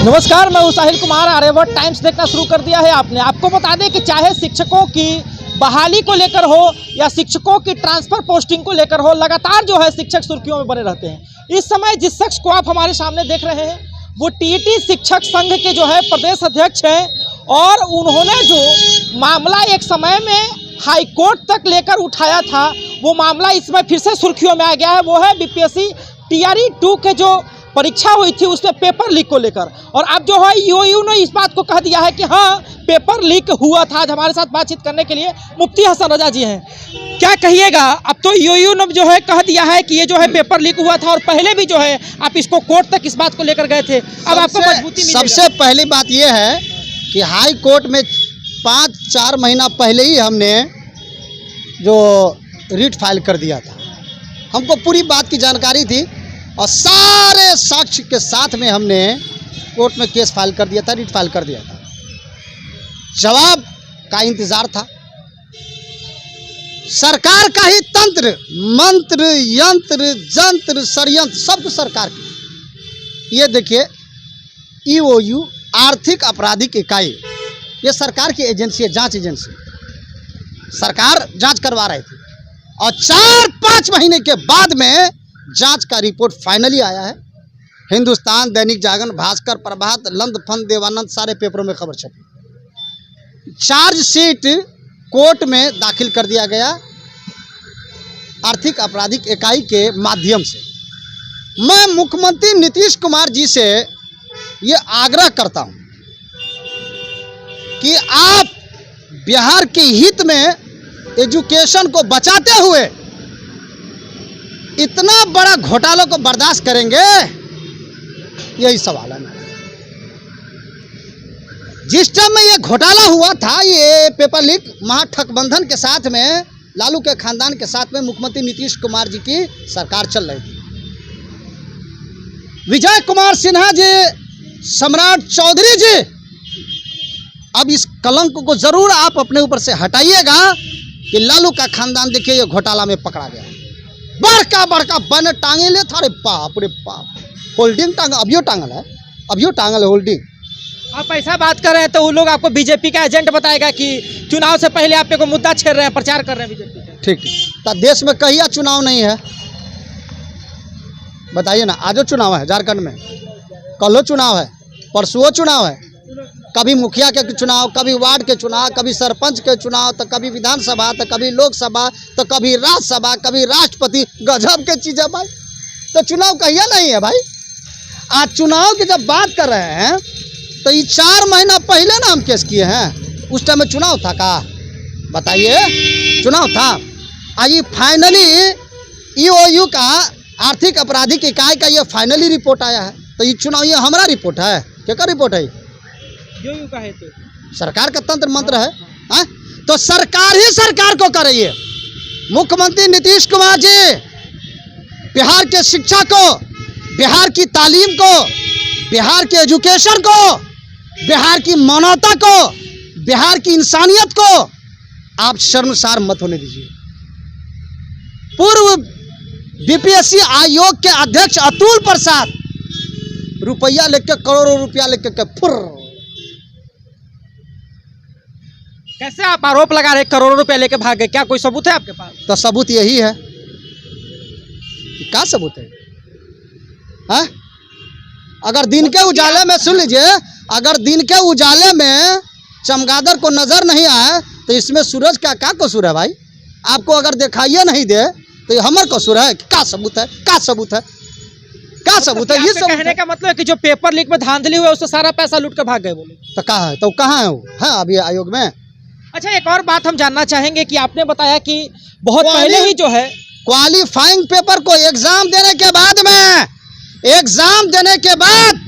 नमस्कार, मैं साहिल कुमार। आर्यभट्ट टाइम्स देखना शुरू कर दिया है आपने। आपको बता दें कि चाहे शिक्षकों की बहाली को लेकर हो या शिक्षकों की ट्रांसफर पोस्टिंग को लेकर हो, लगातार जो है शिक्षक सुर्खियों में बने रहते हैं। इस समय जिस शख्स को आप हमारे सामने देख रहे हैं वो टीईटी शिक्षक संघ के जो है प्रदेश अध्यक्ष हैं, और उन्होंने जो मामला एक समय में हाईकोर्ट तक लेकर उठाया था, वो मामला इस समय फिर से सुर्खियों में आ गया है। वो है बीपीएससी टीआरई 2 के जो परीक्षा हुई थी उसमें पेपर लीक को लेकर। और अब जो है ईओयू ने इस बात को कह दिया है कि हाँ, पेपर लीक हुआ था। आज हमारे साथ बातचीत करने के लिए मुफ्ती हसन रजा जी हैं। क्या कहिएगा? अब तो ईओयू ने जो है कह दिया है कि ये जो है पेपर लीक हुआ था, और पहले भी जो है आप इसको कोर्ट तक इस बात को लेकर गए थे। अब आपको मजबूती मिलेगा। सबसे पहली बात यह है कि हाई कोर्ट में 5-4 महीना पहले ही हमने जो रिट फाइल कर दिया था, हमको पूरी बात की जानकारी थी, और सारे साक्ष्य के साथ में हमने कोर्ट में केस फाइल कर दिया था, रिट फाइल कर दिया था। जवाब का इंतजार था। सरकार का ही तंत्र, मंत्र, यंत्र, जंत्र, षड्यंत्र सब कुछ सरकार की। ये देखिए, ईओयू आर्थिक आपराधिक इकाई, ये सरकार की एजेंसी है, जांच एजेंसी। सरकार जांच करवा रही थी, और 4-5 महीने के बाद में जांच का रिपोर्ट फाइनली आया है। हिंदुस्तान, दैनिक जागरण, भास्कर, प्रभात, लंद फंद, देवानंद, सारे पेपरों में खबर छपी। चार्जशीट कोर्ट में दाखिल कर दिया गया आर्थिक आपराधिक इकाई के माध्यम से। मैं मुख्यमंत्री नीतीश कुमार जी से ये आग्रह करता हूं कि आप बिहार के हित में एजुकेशन को बचाते हुए इतना बड़ा घोटालों को बर्दाश्त करेंगे? यही सवाल है। जिस टाइम में ये घोटाला हुआ था, ये पेपर लीक महागठबंधन के साथ में, लालू के खानदान के साथ में मुख्यमंत्री नीतीश कुमार जी की सरकार चल रही थी। विजय कुमार सिन्हा जी, सम्राट चौधरी जी, अब इस कलंक को जरूर आप अपने ऊपर से हटाइएगा कि लालू का खानदान देखिए ये घोटाला में पकड़ा गया। बड़का बड़का बैनर टांगे ले था। अरे बाप रे बाप, होल्डिंग टांग, अभियो टांगल है होल्डिंग। आप ऐसा बात कर रहे हैं तो वो लोग आपको बीजेपी का एजेंट बताएगा कि चुनाव से पहले आप को मुद्दा छेड़ रहे हैं, प्रचार कर रहे हैं बीजेपी का। ठीक, तो देश में कहिया चुनाव नहीं है? बताइए ना। आजो चुनाव है झारखंड में, कलो चुनाव है, परसों चुनाव है। कभी मुखिया के चुनाव, कभी वार्ड के चुनाव, कभी सरपंच के चुनाव, तो कभी विधानसभा, तो कभी लोकसभा, तो कभी राज्यसभा, कभी राष्ट्रपति। गजब के चीज़ है भाई। तो चुनाव कहिया नहीं है भाई? आज चुनाव की जब बात कर रहे हैं तो ये 4 महीना पहले ना हम केस किए हैं। उस टाइम में चुनाव था का? बताइए, चुनाव था। आज ये फाइनली ईओयू का आर्थिक आपराधिक इकाई का ये फाइनली रिपोर्ट आया है। तो ये चुनाव, ये हमारा रिपोर्ट है? क्या रिपोर्ट है? ईओयू का है तो सरकार का तंत्र मंत्र है। हाँ? तो सरकार ही सरकार को कर रही है। मुख्यमंत्री नीतीश कुमार जी बिहार के शिक्षा को, बिहार की तालीम को, बिहार के एजुकेशन को, बिहार की मानवता को, बिहार की इंसानियत को आप शर्मसार मत होने दीजिए। पूर्व बीपीएससी आयोग के अध्यक्ष अतुल प्रसाद रुपया लेके, करोड़ों रुपया लेके फुर। कैसे आप आरोप लगा रहे करोड़ों रुपए लेके भाग गए? क्या कोई सबूत है आपके पास? तो सबूत यही है। क्या सबूत है? हाँ? अगर दिन के उजाले में, सुन लीजिए, अगर दिन के उजाले में चमगादड़ को नजर नहीं आए तो इसमें सूरज का क्या कसूर है भाई? आपको अगर दिखाइए नहीं दे तो ये हमर कसूर है? क्या सबूत है? क्या सबूत है? क्या सबूत है? ये सब कहने का मतलब है कि जो पेपर लीक में धांधली हुआ उससे सारा पैसा लूट कर भाग गए बोले। तो कहाँ है? तो कहाँ है वो? हाँ, अभी आयोग में। अच्छा, एक और बात हम जानना चाहेंगे कि आपने बताया कि बहुत पहले ही जो है क्वालिफाइंग पेपर को एग्जाम देने के बाद में, एग्जाम देने के बाद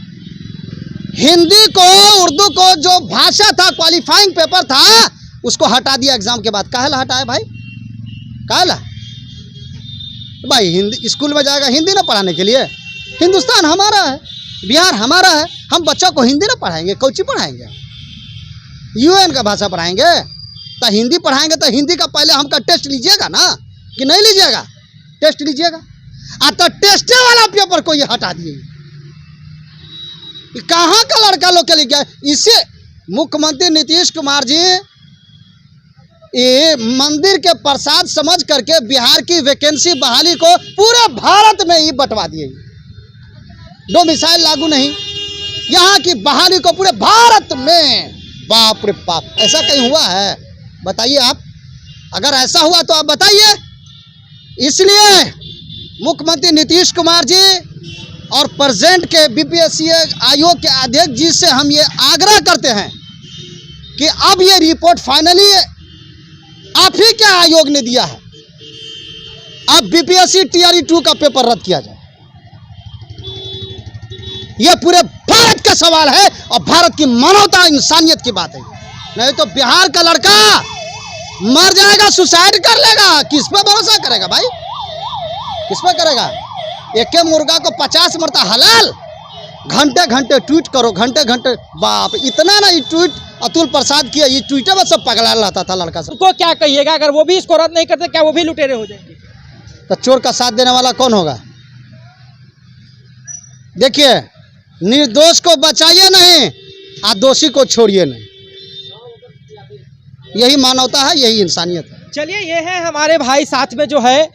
हिंदी को, उर्दू को जो भाषा था, क्वालिफाइंग पेपर था, उसको हटा दिया एग्जाम के बाद। काहे ला हटाया भाई? काहे ला? भाई हिंदी स्कूल में जाएगा हिंदी ना पढ़ाने के लिए? हिंदुस्तान हमारा है, बिहार हमारा है। हम बच्चों को हिंदी ना पढ़ाएंगे? कौची पढ़ाएंगे? यूएन का भाषा पढ़ाएंगे? तो हिंदी पढ़ाएंगे तो हिंदी का पहले हमका टेस्ट लीजिएगा ना, कि नहीं लीजिएगा? टेस्ट लीजिएगा। तो टेस्टे वाला पेपर को ये हटा दिए। कहाँ का लड़का लोग के लिए गया? इसे मुख्यमंत्री नीतीश कुमार जी ये मंदिर के प्रसाद समझ करके बिहार की वैकेंसी बहाली को पूरे भारत में ही बंटवा दिए। डोमिसाइल लागू नहीं, यहाँ की बहाली को पूरे भारत में। बाप रे बाप, ऐसा कहीं हुआ है? बताइए आप, अगर ऐसा हुआ तो आप बताइए। इसलिए मुख्यमंत्री नीतीश कुमार जी और प्रेजेंट के बीपीएससी आयोग के अध्यक्ष जी से हम ये आग्रह करते हैं कि अब ये रिपोर्ट फाइनली आप ही के आयोग ने दिया है, अब बीपीएससी टीआरई 2 का पेपर रद्द किया जाए। यह पूरे भारत का सवाल है और भारत की मानवता इंसानियत की बात है। नहीं तो बिहार का लड़का मर जाएगा, सुसाइड कर लेगा, किस पे भरोसा करेगा भाई? किस पे करेगा? एक मुर्गा को 50 मरता हलाल। घंटे घंटे ट्वीट करो, घंटे घंटे, बाप इतना ना। ये ट्वीट अतुल प्रसाद किया, ये ट्वीटर में सब पगला रहता था लड़का सब। उनको क्या कहिएगा, अगर वो भी इसको रद्द नहीं करते क्या वो भी लुटेरे हो जाएंगे? तो चोर का साथ देने वाला कौन होगा? देखिए, निर्दोष को बचाइए नहीं और दोषी को छोड़िए नहीं। यही मानवता है, यही इंसानियत है। चलिए, ये है हमारे भाई साथ में जो है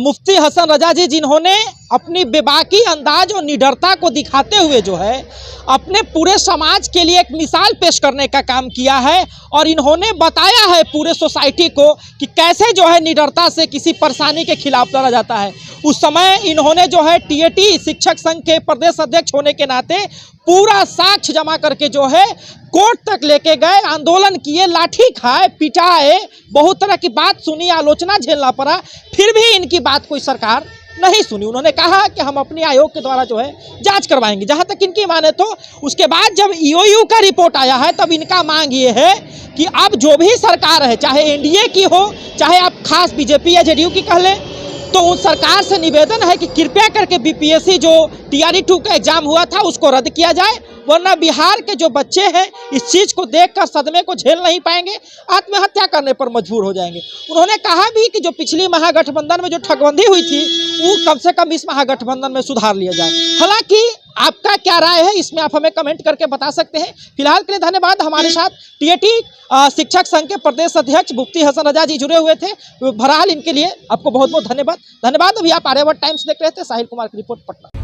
मुफ्ती हसन रजा जी, जिन्होंने अपनी बेबाकी अंदाज और निडरता को दिखाते हुए जो है अपने पूरे समाज के लिए एक मिसाल पेश करने का काम किया है। और इन्होंने बताया है पूरे सोसाइटी को कि कैसे जो है निडरता से किसी परेशानी के खिलाफ लड़ा जाता है। उस समय इन्होंने जो है टीएटी शिक्षक संघ के प्रदेश अध्यक्ष होने के नाते पूरा साक्ष्य जमा करके जो है कोर्ट तक लेके गए, आंदोलन किए, लाठी खाए, पिटाए, बहुत तरह की बात सुनी, आलोचना झेलना पड़ा, फिर भी इनकी बात कोई सरकार नहीं सुनी। उन्होंने कहा कि हम अपने आयोग के द्वारा जो है जांच करवाएंगे, जहां तक इनकी माने तो। उसके बाद जब ईओयू का रिपोर्ट आया है तब इनका मांग ये है कि अब जो भी सरकार है, चाहे एनडीए की हो, चाहे आप खास बीजेपी या जेडीयू की कह लें, तो उन सरकार से निवेदन है कि कृपया करके बीपीएससी जो टीआरई 2 का एग्जाम हुआ था उसको रद्द किया जाए, वरना बिहार के जो बच्चे हैं इस चीज़ को देखकर सदमे को झेल नहीं पाएंगे, आत्महत्या करने पर मजबूर हो जाएंगे। उन्होंने कहा भी कि जो पिछली महागठबंधन में जो ठगबंदी हुई थी वो कम से कम इस महागठबंधन में सुधार लिया जाए। हालांकि आपका क्या राय है इसमें आप हमें कमेंट करके बता सकते हैं। फिलहाल के लिए धन्यवाद। हमारे साथ टीएटी शिक्षक संघ के प्रदेश अध्यक्ष मुफ्ती हसन रजा जी जुड़े हुए थे। बहरहाल इनके लिए आपको बहुत बहुत धन्यवाद। अभी आप आर्यावर्त टाइम्स देख रहे थे। साहिल कुमार की रिपोर्ट, पटना।